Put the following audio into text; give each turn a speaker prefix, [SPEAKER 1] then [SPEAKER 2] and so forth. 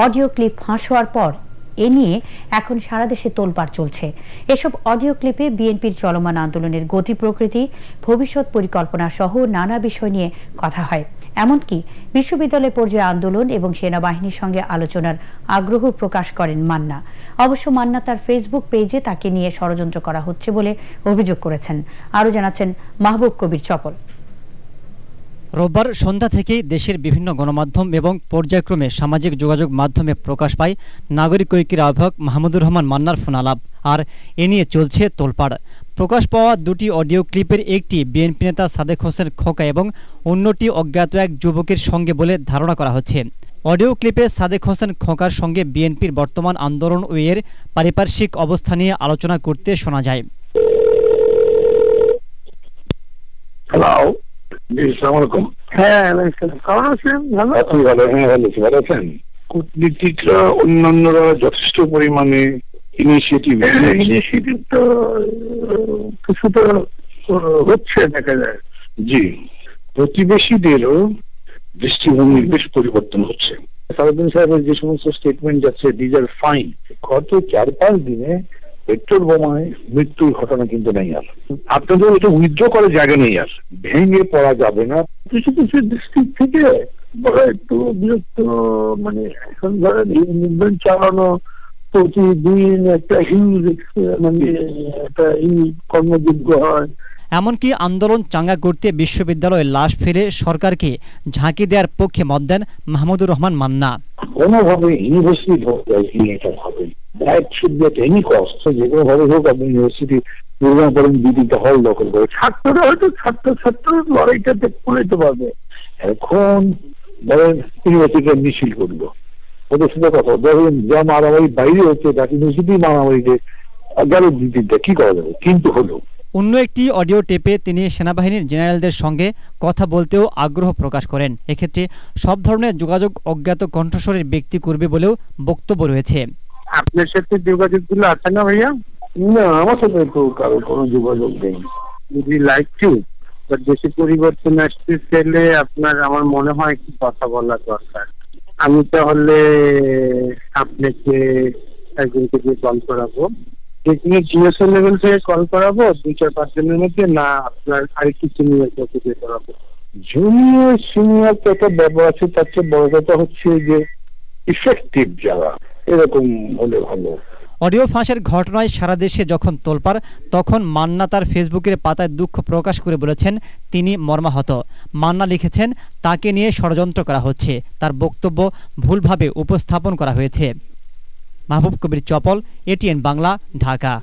[SPEAKER 1] Audio clip ফাঁস হওয়ার পর এ নিয়ে এখন সারা দেশে তোলপাড় চলছে। এসব অডিও ক্লিপে বিএনপির চলমান আন্দোলনের গতি প্রকৃতি, ভবিষ্যৎ পরিকল্পনা সহ নানা বিষয় নিয়ে কথা হয়। এমনকি বিশ্ববিদ্যালয় পর্যায়ে আন্দোলন এবং সেনাবাহিনীর সঙ্গে আলোচনার আগ্রহ প্রকাশ করেন মান্না। অবশ্য মান্না তার ফেসবুক পেজে তাকে নিয়ে ষড়যন্ত্র করা হচ্ছে বলে অভিযোগ করেছেন। আরও জানাচ্ছেন মাহবুব কবির চপল।
[SPEAKER 2] রোববার সন্ধ্যা থেকেই দেশের বিভিন্ন গণমাধ্যম এবং পর্যায়ক্রমে সামাজিক যোগাযোগ মাধ্যমে প্রকাশ পায় নাগরিক ঐক্যের আহ্বায়ক মাহমুদুর রহমান মান্নার ফোন আলাপ। আর এ নিয়ে চলছে তোলপাড়। প্রকাশ পাওয়া দুটি অডিও ক্লিপের একটি বিএনপি নেতা সাদেক হোসেন খোকা এবং অন্যটি অজ্ঞাত এক যুবকের সঙ্গে বলে ধারণা করা হচ্ছে। অডিও ক্লিপে সাদেক হোসেন খোকার সঙ্গে বিএনপির বর্তমান আন্দোলন ও এর পারিপার্শ্বিক অবস্থা নিয়ে আলোচনা করতে শোনা যায়।
[SPEAKER 3] কূটনীতিকরা অন্যান্যরা যথেষ্ট পরিমাণে ইনিশিয়েটিভ তো কিছুটা হচ্ছে দেখা যায়। জি, প্রতিবেশীদেরও দৃষ্টিভঙ্গির বেশ পরিবর্তন হচ্ছে। সালাউদ্দিন সাহেবের যে সমস্ত স্টেটমেন্ট যাচ্ছে দিজ আর ফাইন। গত 4-5 দিনে পেট্রোল বোমায় মৃত্যুর ঘটনা কিন্তু নেই। আর আপনাদের এটা উইথড্র করার জায়গা নেই, আর ভেঙে পড়া যাবে না। কিছু কিছু ডিস্ট্রিক্ট থেকে বড় একটু বিরক্ত, মানে এখন ধরেন এই মুভমেন্ট চালানো প্রতিদিন একটা হিউজ মানে একটা কর্মযোগ্য হয়।
[SPEAKER 2] এমনকি আন্দোলন চাঙ্গা করতে বিশ্ববিদ্যালয়ে লাশ ফেলে সরকারকে ঝাঁকি দেওয়ার পক্ষে মত দেন মাহমুদুর রহমান মান্না।
[SPEAKER 3] কোনোভাবে ইউনিভার্সিটি এটা হবে যে কোনো ভাবে হোক আপনি ইউনিভার্সিটি প্রোগ্রাম করেন, দিদিটা হল দখল করে ছাত্ররা হয়তো ছাত্র লড়াইটা করতে পারবে। এখন ধরেন ইউনিভার্সিটি মিছিল করলো, ওদের সাথে কথা ধরেন যা মারামারি বাইরে হচ্ছে তাকে ইউনিভার্সিটি মারামারিতে গেল দিদিটা কি করা যাবে, কিন্তু হলো।
[SPEAKER 2] অন্য একটি অডিও টেপে তিনি সেনাবাহিনীর জেনারেলদের সঙ্গে কথা বলতেও আগ্রহ প্রকাশ করেন। এক্ষেত্রে সব ধরনের যোগাযোগ অজ্ঞাত কণ্ঠস্বরের ব্যক্তি করবে বলেও বক্তব্য রয়েছে।
[SPEAKER 3] আপনার সাথে যোগাযোগগুলো আছে না ভাইয়া? না, আমার সাথে তো কারো কোনো যোগাযোগ নেই। যদি লাইক টু দেশে পরিবর্তন আসতে চাইলে আপনার আমার মনে হয় কি কথা বলা দরকার। আমি তাহলে আপনাকে একজনকে দিয়ে কল করাবো, জিএসএল লেভেল থেকে কল করাবো 2-4-5 জনের মধ্যে, না আপনার আরেকটু সিনিয়রকে দিয়ে করাবো। জুনিয়র সিনিয়র তো একটা ব্যাপার আছে, তার চেয়ে বড় কথা হচ্ছে যে ইফেক্টিভ যারা, এরকম হলে ভালো।
[SPEAKER 2] অডিও ফাঁসের ঘটনায় সারা দেশে যখন তোলপাড়, তখন মান্না তার ফেসবুকের পাতায় দুঃখ প্রকাশ করে বলেছেন তিনি মর্মাহত। মান্না লিখেছেন তাকে নিয়ে ষড়যন্ত্র করা হচ্ছে, তার বক্তব্য ভুলভাবে উপস্থাপন করা হয়েছে। মাহবুব কবির চপল, এটিএন বাংলা, ঢাকা।